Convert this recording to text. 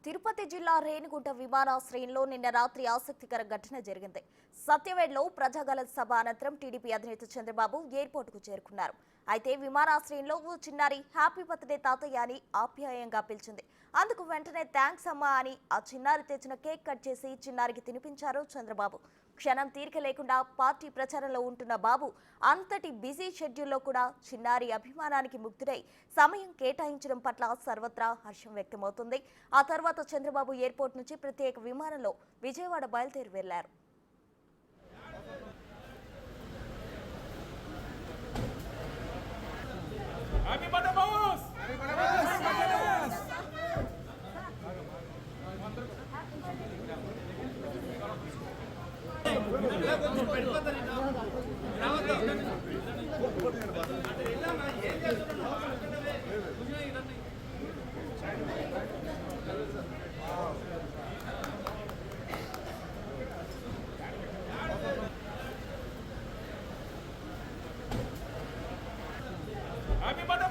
తిరుపతి జిల్లా రేణిగుంట విమానాశ్రయంలో నిన్న రాత్రి ఆసక్తికర ఘటన జరిగింది. సత్యవేడ్లో ప్రజాగళ సభ అనంతరం టీడీపీ అధినేత చంద్రబాబు ఎయిర్పోర్టుకు చేరుకున్నారు. అయితే విమానాశ్రయంలో ఓ చిన్నారి హ్యాపీ బర్త్డే తాతయ్య అని ఆప్యాయంగా పిలిచింది. అందుకు వెంటనే థ్యాంక్స్ అమ్మా అని ఆ చిన్నారి తెచ్చిన కేక్ కట్ చేసి చిన్నారికి తినిపించారు చంద్రబాబు. క్షణం తీరిక లేకుండా పార్టీ ప్రచారంలో ఉంటున్న బాబు అంతటి బిజీ షెడ్యూల్లో కూడా చిన్నారి అభిమానానికి ముగ్ధుడై సమయం కేటాయించడం పట్ల సర్వత్రా హర్షం వ్యక్తమవుతుంది. ఆ తర్వాత చంద్రబాబు ఎయిర్పోర్ట్ నుంచి ప్రత్యేక విమానంలో విజయవాడ బయలుదేరి వెళ్లారు. Happy birthday!